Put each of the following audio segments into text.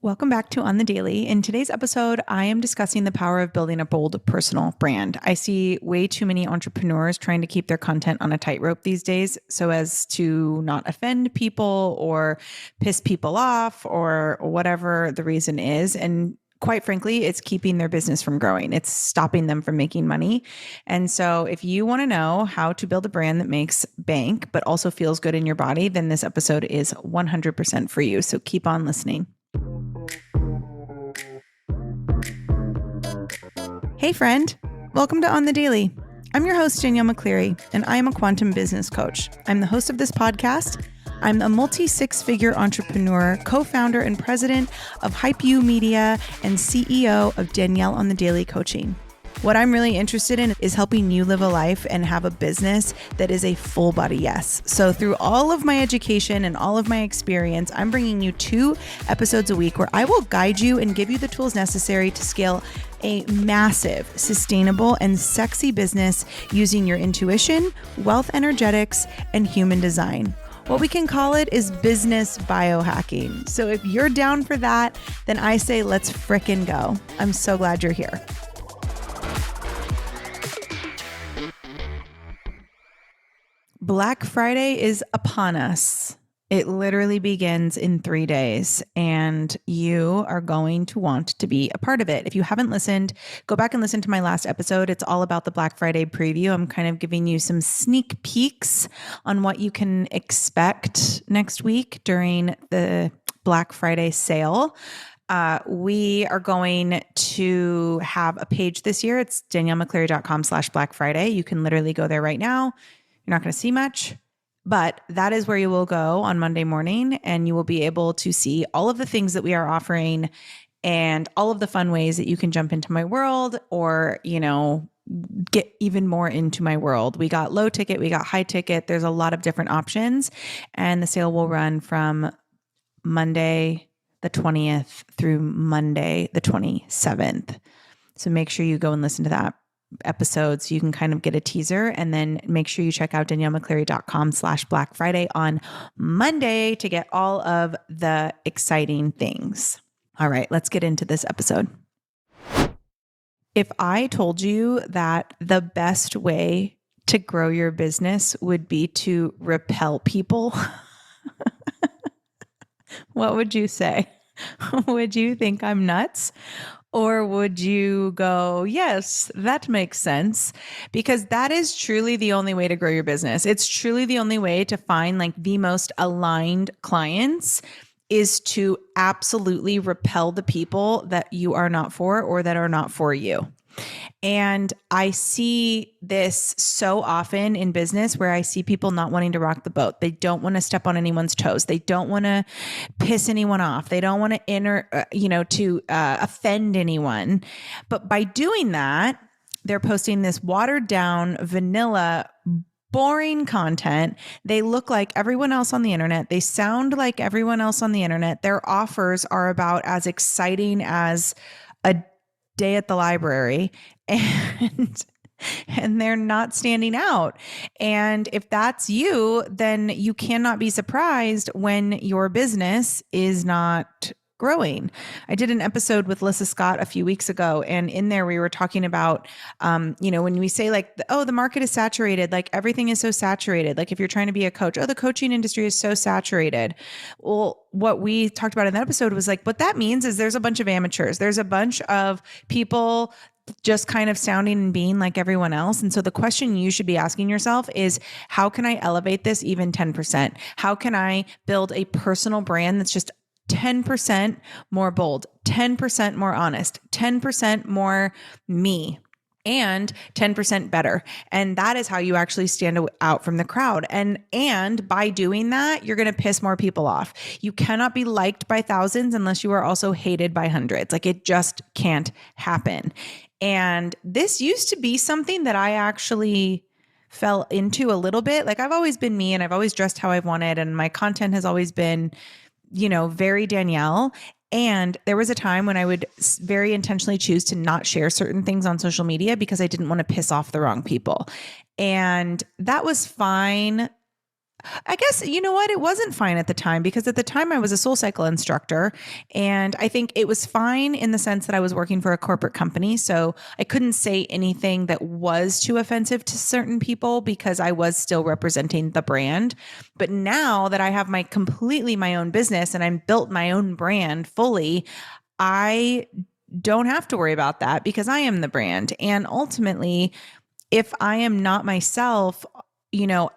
Welcome back to On the Daily. In today's episode, I am discussing the power of building a bold personal brand. I see way too many entrepreneurs trying to keep their content on a tightrope these days so as to not offend people or piss people off or whatever the reason is. And quite frankly, it's keeping their business from growing. It's stopping them from making money. And so if you want to know how to build a brand that makes bank, but also feels good in your body, then this episode is 100% for you. So keep on listening. Hey friend, welcome to On the Daily. I'm your host, Danielle McCleary, and I am a quantum business coach. I'm the host of this podcast. I'm a multi-six-figure entrepreneur, co-founder and president of Hype You Media, and CEO of Danielle on the Daily Coaching. What I'm really interested in is helping you live a life and have a business that is a full body yes. So through all of my education and all of my experience, I'm bringing you 2 episodes a week where I will guide you and give you the tools necessary to scale a massive, sustainable, and sexy business using your intuition, wealth energetics, and human design. What we can call it is business biohacking. So if you're down for that, then I say let's frickin' go. I'm so glad you're here. Black Friday is upon us. It literally begins in 3 days, and you are going to want to be a part of it. If you haven't listened, go back and listen to my last episode. It's all about the Black Friday preview. I'm kind of giving you some sneak peeks on what you can expect next week during the Black Friday sale. We are going to have a page this year. It's daniellemccleary.com/Black Friday. You can literally go there right now. You're not going to see much, but that is where you will go on Monday morning, and you will be able to see all of the things that we are offering and all of the fun ways that you can jump into my world or, get even more into my world. We got low ticket, we got high ticket. There's a lot of different options, and the sale will run from Monday the 20th through Monday the 27th. So make sure you go and listen to that episode so you can kind of get a teaser, and then make sure you check out daniellemccleary.com/Black Friday on Monday to get all of the exciting things. All right, let's get into this episode. If I told you that the best way to grow your business would be to repel people, what would you say? Would you think I'm nuts? Or would you go, yes, that makes sense? Because that is truly the only way to grow your business. It's truly the only way to find like the most aligned clients is to absolutely repel the people that you are not for or that are not for you. And I see this so often in business where I see people not wanting to rock the boat. They don't want to step on anyone's toes. They don't want to piss anyone off. They don't want to offend anyone. But by doing that, they're posting this watered down, vanilla, boring content. They look like everyone else on the internet. They sound like everyone else on the internet. Their offers are about as exciting as a day at the library, and they're not standing out. And if that's you, then you cannot be surprised when your business is not growing. I did an episode with Lissa Scott a few weeks ago, and in there we were talking about, when we say like, the market is saturated, like everything is so saturated. Like if you're trying to be a coach, the coaching industry is so saturated. Well, what we talked about in that episode was like, what that means is there's a bunch of amateurs. There's a bunch of people just kind of sounding and being like everyone else. And so the question you should be asking yourself is, how can I elevate this even 10%? How can I build a personal brand that's just 10% more bold, 10% more honest, 10% more me, and 10% better? And that is how you actually stand out from the crowd. And by doing that, you're going to piss more people off. You cannot be liked by thousands unless you are also hated by hundreds. Like it just can't happen. And this used to be something that I actually fell into a little bit. Like I've always been me and I've always dressed how I've wanted. And my content has always been, very Danielle. And there was a time when I would very intentionally choose to not share certain things on social media because I didn't want to piss off the wrong people. And that was fine I guess, you know what? It wasn't fine at the time because at the time I was a soul cycle instructor. And I think it was fine in the sense that I was working for a corporate company. So I couldn't say anything that was too offensive to certain people because I was still representing the brand. But now that I have my completely my own business and I'm built my own brand fully, I don't have to worry about that because I am the brand. And ultimately, if I am not myself,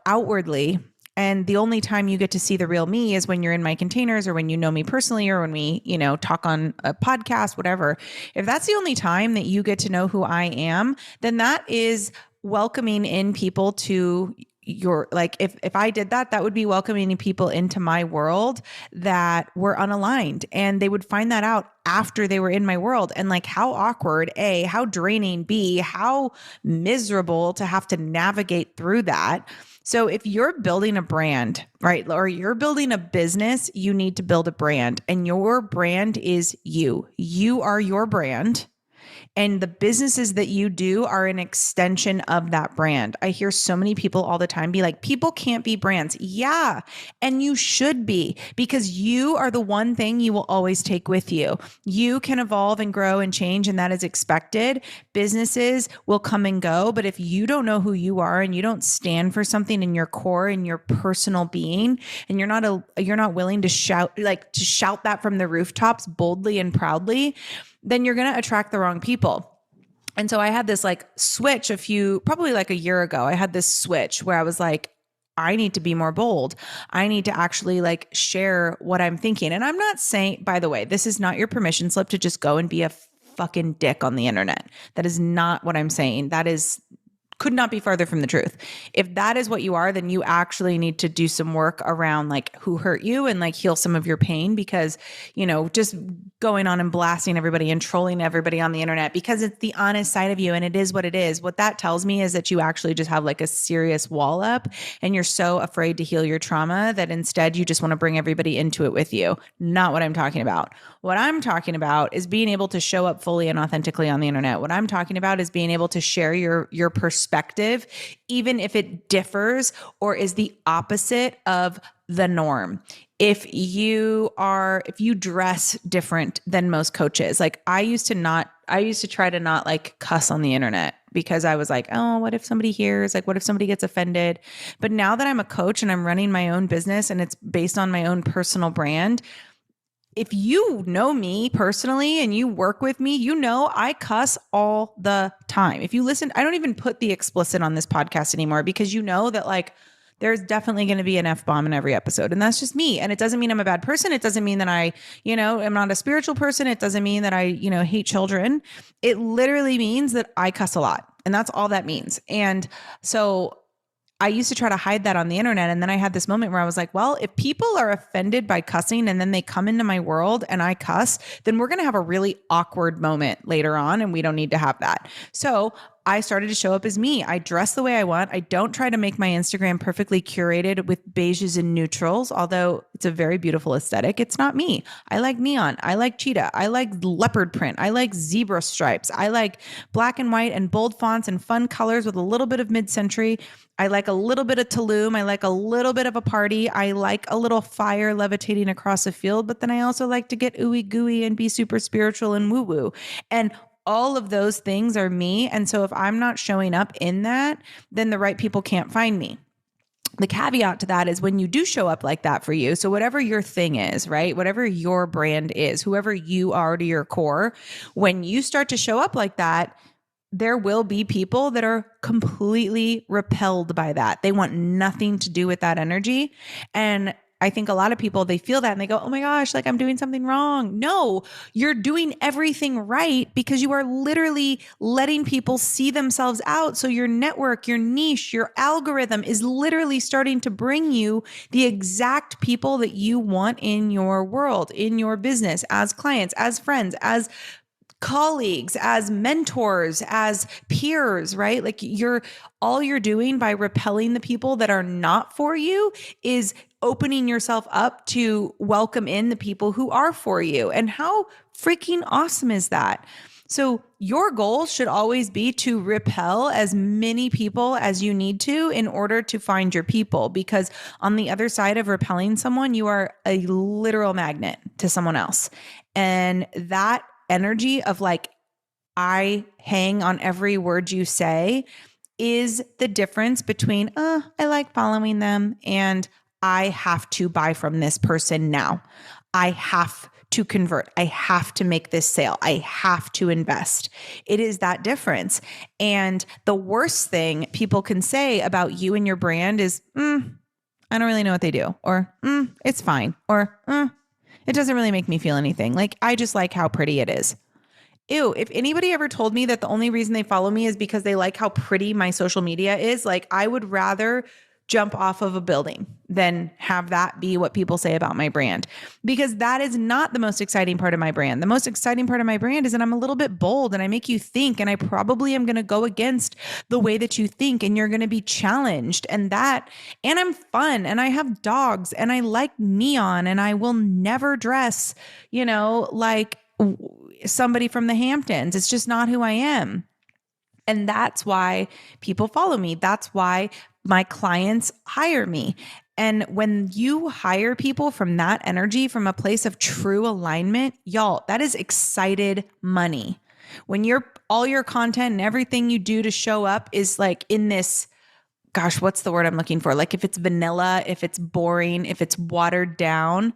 outwardly, and the only time you get to see the real me is when you're in my containers or when you know me personally or when we, talk on a podcast, whatever. If that's the only time that you get to know who I am, then that is welcoming in people to your, like, if I did that, that would be welcoming people into my world that were unaligned, and they would find that out after they were in my world. And like, how awkward, A, how draining, B, how miserable to have to navigate through that. So if you're building a brand, right, or you're building a business, you need to build a brand, and your brand is you. You are your brand. And the businesses that you do are an extension of that brand. I hear so many people all the time be like, people can't be brands. Yeah. And you should be, because you are the one thing you will always take with you. You can evolve and grow and change, and that is expected. Businesses will come and go. But if you don't know who you are and you don't stand for something in your core, in your personal being, and you're not willing to shout that from the rooftops boldly and proudly, then you're going to attract the wrong people. And so I had this like switch probably like a year ago, I had this switch where I was like, I need to be more bold. I need to actually like share what I'm thinking. And I'm not saying, by the way, this is not your permission slip to just go and be a fucking dick on the internet. That is not what I'm saying. Could not be farther from the truth. If that is what you are, then you actually need to do some work around like who hurt you and like heal some of your pain, because, just going on and blasting everybody and trolling everybody on the internet because it's the honest side of you and it is what it is. What that tells me is that you actually just have like a serious wall up and you're so afraid to heal your trauma that instead you just want to bring everybody into it with you. Not what I'm talking about. What I'm talking about is being able to show up fully and authentically on the internet. What I'm talking about is being able to share your perspective, even if it differs or is the opposite of the norm. If you dress different than most coaches, like I used to try to not like cuss on the internet because I was like, oh, what if somebody hears? Like, what if somebody gets offended? But now that I'm a coach and I'm running my own business and it's based on my own personal brand, if you know me personally and you work with me, I cuss all the time. If you listen, I don't even put the explicit on this podcast anymore because that like there's definitely going to be an F-bomb in every episode. And that's just me. And it doesn't mean I'm a bad person. It doesn't mean that I, am not a spiritual person. It doesn't mean that I, hate children. It literally means that I cuss a lot. And that's all that means. And so I used to try to hide that on the internet. And then I had this moment where I was like, well, if people are offended by cussing and then they come into my world and I cuss, then we're going to have a really awkward moment later on. And we don't need to have that. So I started to show up as me. I dress the way I want. I don't try to make my Instagram perfectly curated with beiges and neutrals, although it's a very beautiful aesthetic. It's not me. I like neon. I like cheetah. I like leopard print. I like zebra stripes. I like black and white and bold fonts and fun colors with a little bit of mid-century. I like a little bit of Tulum. I like a little bit of a party. I like a little fire levitating across a field, but then I also like to get ooey gooey and be super spiritual and woo-woo. And all of those things are me. And so if I'm not showing up in that, then the right people can't find me. The caveat to that is when you do show up like that for you. So whatever your thing is, right? Whatever your brand is, whoever you are to your core, when you start to show up like that, there will be people that are completely repelled by that. They want nothing to do with that energy. And I think a lot of people, they feel that and they go, oh my gosh, like I'm doing something wrong. No, you're doing everything right because you are literally letting people see themselves out. So your network, your niche, your algorithm is literally starting to bring you the exact people that you want in your world, in your business, as clients, as friends, as colleagues, as mentors, as peers, right? Like all you're doing by repelling the people that are not for you is opening yourself up to welcome in the people who are for you. And how freaking awesome is that? So your goal should always be to repel as many people as you need to in order to find your people, because on the other side of repelling someone, you are a literal magnet to someone else. And that energy of like, I hang on every word you say is the difference between, I like following them and I have to buy from this person now. I have to convert. I have to make this sale. I have to invest. It is that difference. And the worst thing people can say about you and your brand is, I don't really know what they do, or it's fine, or it doesn't really make me feel anything. Like, I just like how pretty it is. Ew, if anybody ever told me that the only reason they follow me is because they like how pretty my social media is, like, I would rather jump off of a building than have that be what people say about my brand, because that is not the most exciting part of my brand. The most exciting part of my brand is that I'm a little bit bold and I make you think, and I probably am going to go against the way that you think, and you're going to be challenged, and I'm fun, and I have dogs, and I like neon, and I will never dress, like somebody from the Hamptons. It's just not who I am. And that's why people follow me. That's why my clients hire me. And when you hire people from that energy, from a place of true alignment, y'all, that is excited money. When all your content and everything you do to show up is like in this, gosh, what's the word I'm looking for? Like, if it's vanilla, if it's boring, if it's watered down,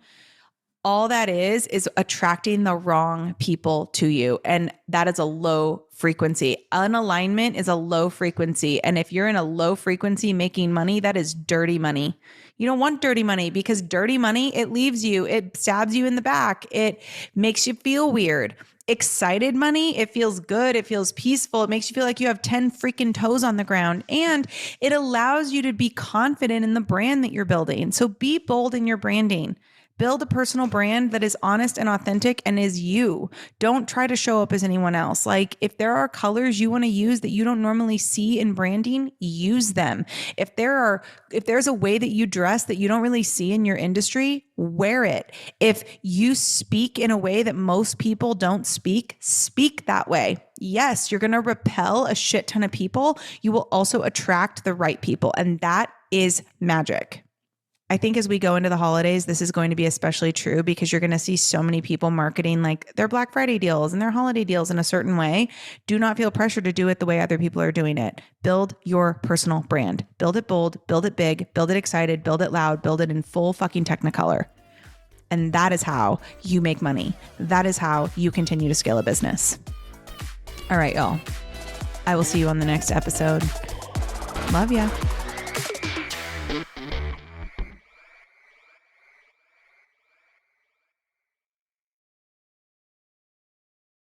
all that is attracting the wrong people to you. And that is a low frequency. Unalignment is a low frequency. And if you're in a low frequency making money, that is dirty money. You don't want dirty money, because dirty money, it leaves you, it stabs you in the back. It makes you feel weird. Excited money, it feels good. It feels peaceful. It makes you feel like you have 10 freaking toes on the ground, and it allows you to be confident in the brand that you're building. So be bold in your branding. Build a personal brand that is honest and authentic and is you. Don't try to show up as anyone else. Like, if there are colors you want to use that you don't normally see in branding, use them. If there's a way that you dress that you don't really see in your industry, wear it. If you speak in a way that most people don't speak that way. Yes, you're going to repel a shit ton of people. You will also attract the right people. And that is magic. I think as we go into the holidays, this is going to be especially true, because you're going to see so many people marketing like their Black Friday deals and their holiday deals in a certain way. Do not feel pressure to do it the way other people are doing it. Build your personal brand. Build it bold, build it big, build it excited, build it loud, build it in full fucking Technicolor. And that is how you make money. That is how you continue to scale a business. All right, y'all. I will see you on the next episode. Love ya.